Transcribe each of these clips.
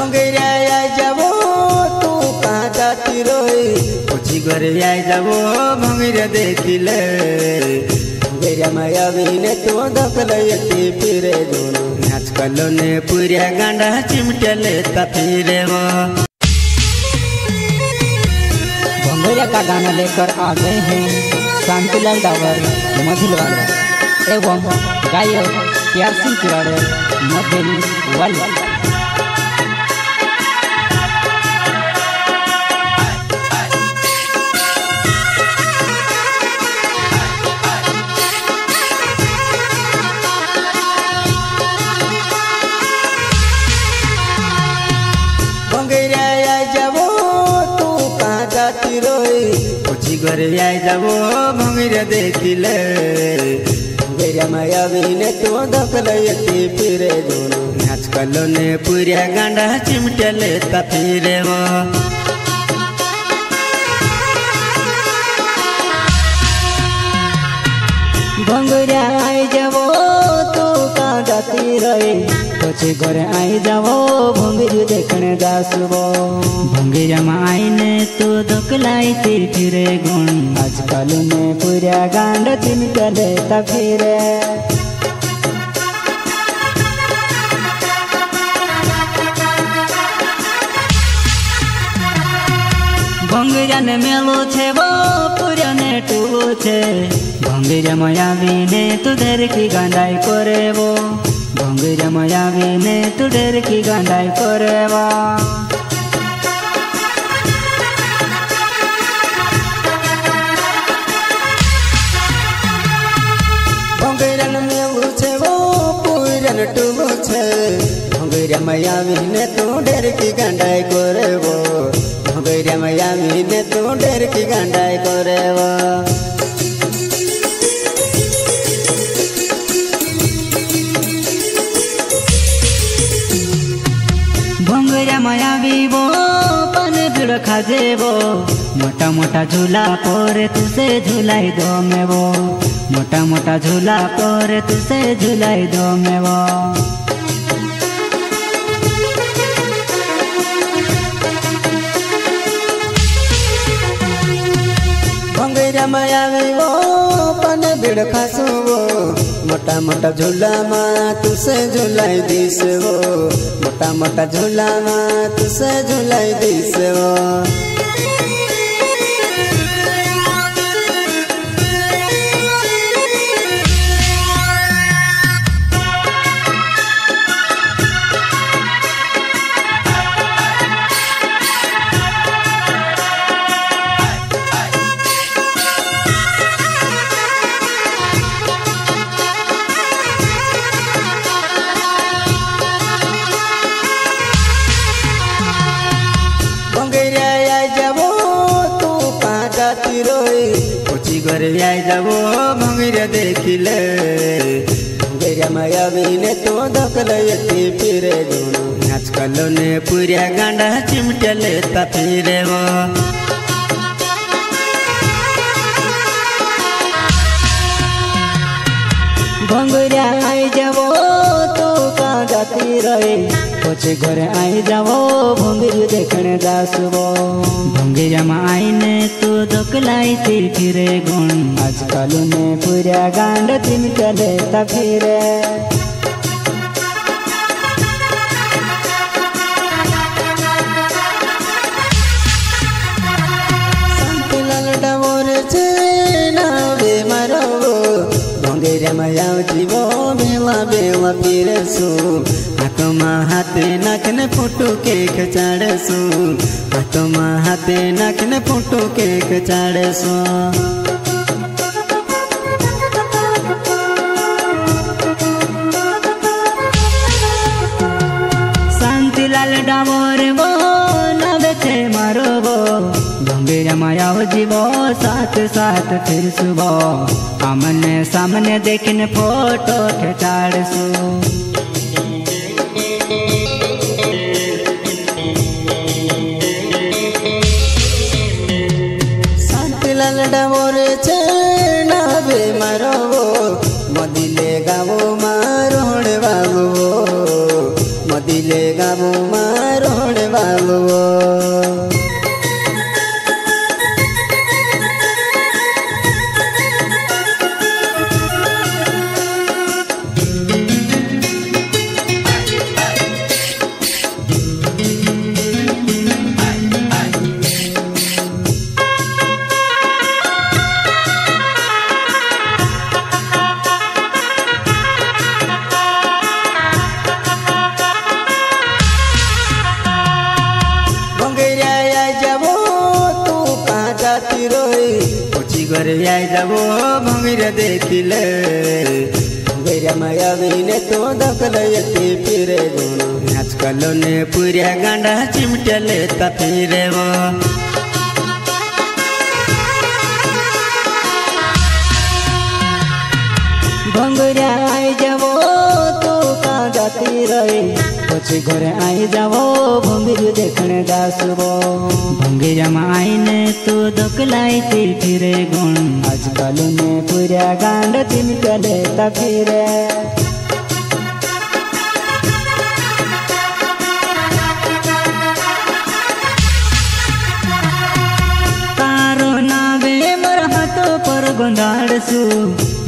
भंगेरा आई जाबो तू कहाँ जाती रोई कुछ घर आई जाबो भंगेरा देखिले भंगेरा माया बिने तो दखलती फिरे दोनों आजकल ने पूरा गांडा चिमटे लेता फिरे वो। भंगेरा का गाना लेकर आ गए हैं शांतिलाल डावर मधिलवाला एवं गायक प्यार सिंह तिवारी मधिलवाला। भंगेरा आई जाबो तू कहाँ जाती रोई कुछ घर आई जाबो भंगेरा देखिले भंगेरा माया बिने तो दखलती फिरे दोनों आजकल ने पूरा गांडा चिमटे लेता फिरे वो। भंगेरा आई जाबो तू कहाँ जाती रही कुछ घर आई जाबो भंगेरा देखने जासबो भंगेरा में आईने तो दखलाई फिरे गुण आजकल ने पूरा गांड चिमटे लेता फिरे। भंगेरा ने मेलो छे वो पूरा ने टूलो छे भंगेरा माया बिने तू डर की गांडाई करे वो भंगेरा माया बिने तू डर की गांडाई करे वो। भंगेरा ने मेलो छे वो पूरा ने टूलो छे भंगेरा माया बिने तू डर की गांडाई करे वो भंगेरा माया बिने तू डर की गांडाई करे वो। भंगेरा माया बीबो पन भिड़ खाजेबो मोटा मोटा झूला पोरे तुसे झूलाई दो में वो मोटा मोटा झूला पोरे तुसे झूलाई दो में वो। भंगेरा माया बीबो पन भिड़ खासुबो मोटा मोटा झूला माँ तुसे झूलाई दिस वो मोटा मोटा झूला माँ तुसे झूलाई दिस वो। भंगेरा आई जाबो तू कहाँ जाती रोई कुछ घर आई जाबो भंगेरा देखिले भंगेरा माया बिने तो दखलती फिरे दोनों आजकल ने पूरा गांडा चिमटे लेता फिरे वो। भंगेरा आई जाबो तू कहाँ जाती रही कुछ घर आई जाबो भंगेरा देखने जासबो भंगेरा में आईने तो दखलाई फिरे गुण आजकल ने पूरा गांड चिमटे लेता फिरे। शांतिलाल डावर छे नावे मारो भंगेरा माया जीवो बेला बेला फिरसु हाथों हाथे नाखने फोटो के खचाड़सु हाथों हाथे नाखने फोटो के खचाड़सु। शांतिलाल डावर वो नावे छे मारो वो भंगेरा माया जीवो साथ साथ फिर सुबह आमने सामने देखने फोटो खचाड़सु। शांतिलाल डावर छे नावे मारो मदिले गावो मारो बाबू मदिले गावो मारो बाबू घरे आई जाबो भंगिर देखिले भंगिरा मायावीने तो दखलयती फिरे गुण आजकल ने पूरा गांडा चिमटले ता फिरे वो भंगिरा आई जाबो तू का जाती रही પછી ઘરે आई जावो भंगिर देखने दासबो भंगिरा में आईने तो दकलाई फिरे गुण आजकल ने पूरा गांड चिमटले ता फिरे तारो नावे मोर हाथ पर गोंदाड़सु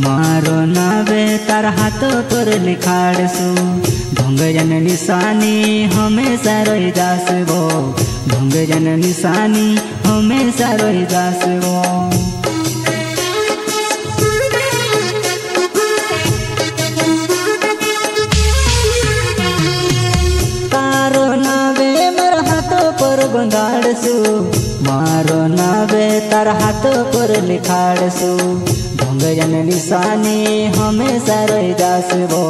मारो नावे तार हाथ पर लिखाड़सु भंगजन निशानी हमेशा रही जासबो भंगजन निशानी हमेशा रही जासबो तारो नावे मोर हाथ पर गोंदाड़सु मारो नावे तार हाथ पर लिखाड़सु भंगजन निशानी हमेशा रही जासबो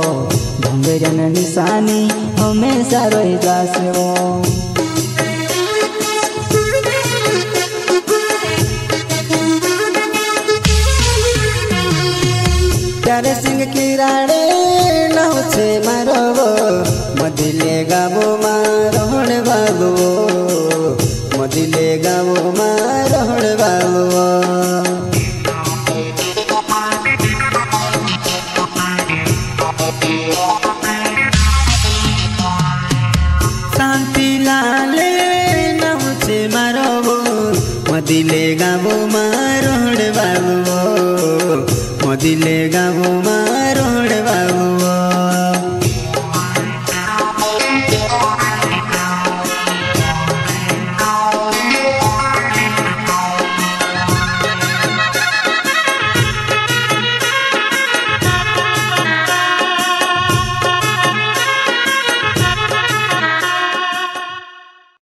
भंगजन निशानी हमेशा रही जासबो प्यारे सिंह की राणे नौ छे मारो मदिले गाबो मारोहण बाबू मदिले गाबो मारोहण बाबू शांति लाले नहुचे मारो मदिले गाबो मारोहण बाबू मदिले गाबो मारोहण बाबू